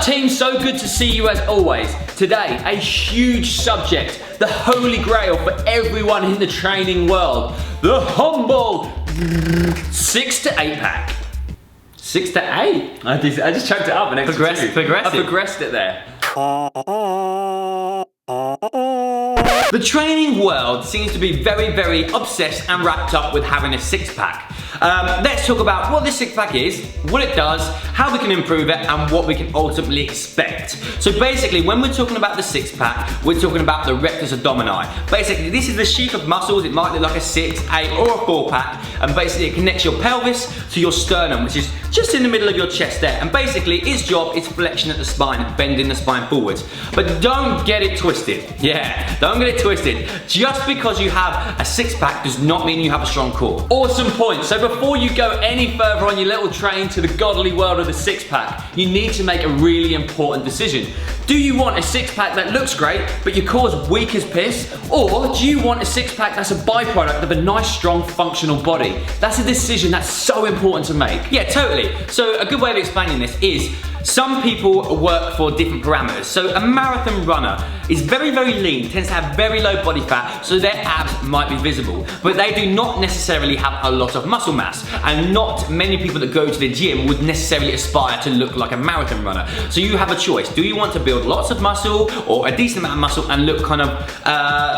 up, team? So good to see you as always. Today, a huge subject, the holy grail for everyone in the training world, the humble 6 to 8 pack. 6 to 8? I just chucked it up and progressive. I progressed it there. The training world seems to be very, very obsessed and wrapped up with having a six-pack. Let's talk about what this six-pack is, what it does, how we can improve it, and what we can ultimately expect. So basically, when we're talking about the six-pack, we're talking about the rectus abdomini. Basically, this is the sheath of muscles. It might look like a 6, 8, or a 4-pack, and basically it connects your pelvis to your sternum, which is just in the middle of your chest there. And basically, its job is flexion at the spine, bending the spine forwards. But don't get it twisted. Yeah, don't get it twisted. Just because you have a six-pack does not mean you have a strong core. Awesome point. So before you go any further on your little train to the godly world of the six-pack, you need to make a really important decision. Do you want a six-pack that looks great, but your core's weak as piss? Or do you want a six-pack that's a byproduct of a nice, strong, functional body? That's a decision that's so important to make. Yeah, totally. So a good way of explaining this is, some people work for different parameters. So a marathon runner is very, very lean, tends to have very low body fat, so their abs might be visible. But they do not necessarily have a lot of muscle mass. And not many people that go to the gym would necessarily aspire to look like a marathon runner. So you have a choice. Do you want to build lots of muscle or a decent amount of muscle and look kind of,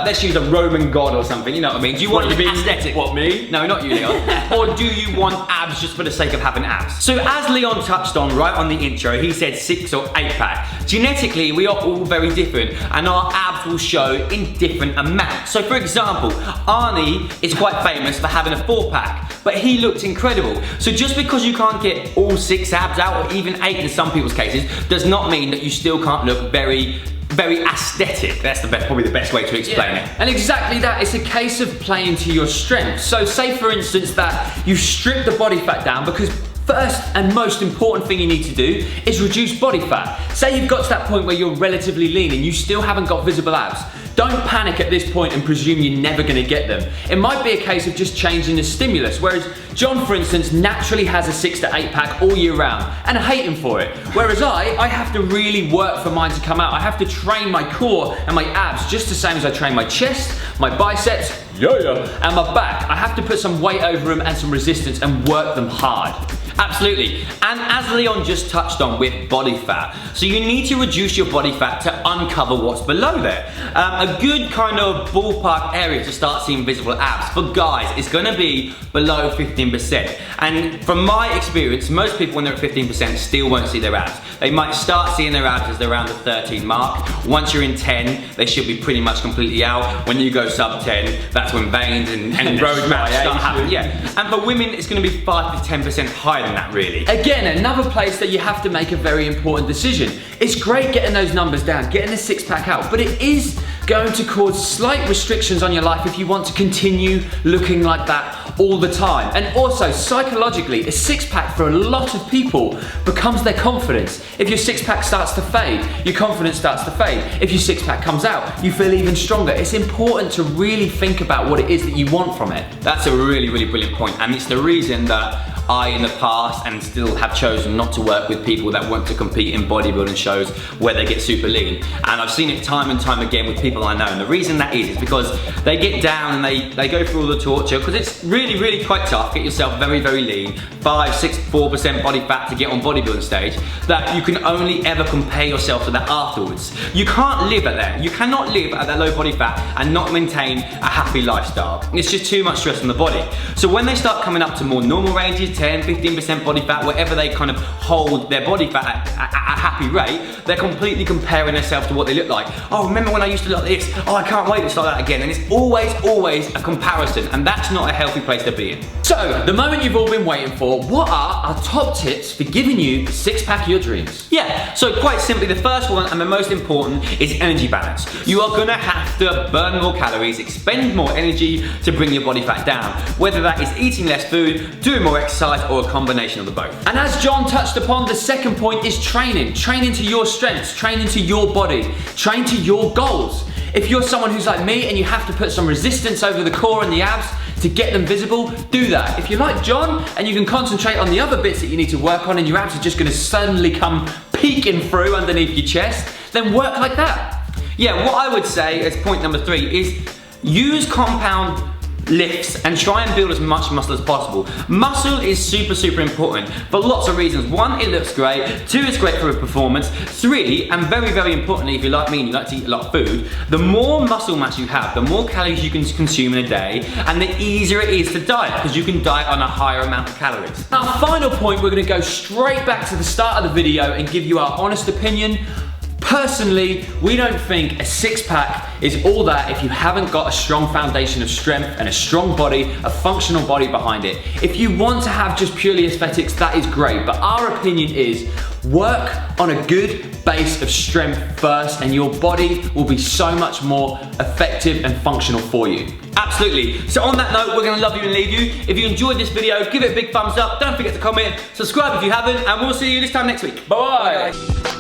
let's use a Roman god or something, you know what I mean? Do you want to be aesthetic? What, me? No, not you, Leon. Or do you want abs just for the sake of having abs? So as Leon touched on right on the intro, he said 6 or 8 pack. Genetically, we are all very different and our abs will show in different amounts. So for example, Arnie is quite famous for having a 4-pack, but he looked incredible. So just because you can't get all 6 abs out, or even 8 in some people's cases, does not mean that you still can't look very aesthetic. That's probably the best way to explain it. And exactly that, it's a case of playing to your strengths. So say for instance that you strip the body fat down, because first and most important thing you need to do is reduce body fat. Say you've got to that point where you're relatively lean and you still haven't got visible abs. Don't panic at this point and presume you're never going to get them. It might be a case of just changing the stimulus, whereas John, for instance, naturally has a 6 to 8 pack all year round, and I hate him for it. Whereas I have to really work for mine to come out. I have to train my core and my abs just the same as I train my chest, my biceps, and my back. I have to put some weight over them and some resistance and work them hard. Absolutely. And as Leon just touched on with body fat, so you need to reduce your body fat to uncover what's below there. A good kind of ballpark area to start seeing visible abs for guys is going to be below 15%. And from my experience, most people when they're at 15% still won't see their abs. They might start seeing their abs as they're around the 13 mark. Once you're in 10, they should be pretty much completely out. When you go sub 10, that's when veins and road maps start happening. Yeah. And for women, it's going to be 5 to 10% higher than that, really. Again, another place that you have to make a very important decision. It's great getting those numbers down, getting the six-pack out, but it is going to cause slight restrictions on your life if you want to continue looking like that all the time. And also, psychologically, a six-pack for a lot of people becomes their confidence. If your six-pack starts to fade, your confidence starts to fade. If your six-pack comes out, you feel even stronger. It's important to really think about what it is that you want from it. That's a really, really brilliant point, and it's the reason that I, in the past, and still have chosen not to work with people that want to compete in bodybuilding shows where they get super lean. And I've seen it time and time again with people I know. And the reason that is because they get down and they go through all the torture, because it's really, really quite tough. Get yourself very, very lean, 5, 6, 4% body fat to get on bodybuilding stage, that you can only ever compare yourself to that afterwards. You can't live at that. You cannot live at that low body fat and not maintain a happy lifestyle. It's just too much stress on the body. So when they start coming up to more normal ranges, 10, 15% body fat, wherever they kind of hold their body fat at a happy rate, they're completely comparing themselves to what they look like. Oh, remember when I used to look like this? Oh, I can't wait to start that again. And it's always a comparison, and that's not a healthy place to be in. So, the moment you've all been waiting for, what are our top tips for giving you the six-pack of your dreams? Yeah, so quite simply, the first one and the most important is energy balance. You are gonna have to burn more calories, expend more energy to bring your body fat down, whether that is eating less food, doing more exercise, or a combination of the both. And as John touched upon, the second point is training. Training to your strengths, training to your body, train to your goals. If you're someone who's like me and you have to put some resistance over the core and the abs, to get them visible, do that. If you're like John and you can concentrate on the other bits that you need to work on and your abs are just gonna suddenly come peeking through underneath your chest, then work like that. Yeah, what I would say as point number 3 is use compound lifts and try and build as much muscle as possible. Muscle is super important for lots of reasons. 1, it looks great. 2, it's great for a performance. 3, and very importantly, if you're like me and you like to eat a lot of food, the more muscle mass you have, the more calories you can consume in a day, and the easier it is to diet, because you can diet on a higher amount of calories. Our final point, we're gonna go straight back to the start of the video and give you our honest opinion. Personally, we don't think a six-pack is all that if you haven't got a strong foundation of strength and a strong body, a functional body behind it. If you want to have just purely aesthetics, that is great, but our opinion is work on a good base of strength first and your body will be so much more effective and functional for you. Absolutely. So on that note, we're gonna love you and leave you. If you enjoyed this video, give it a big thumbs up. Don't forget to comment, subscribe if you haven't, and we'll see you this time next week. Bye. Bye.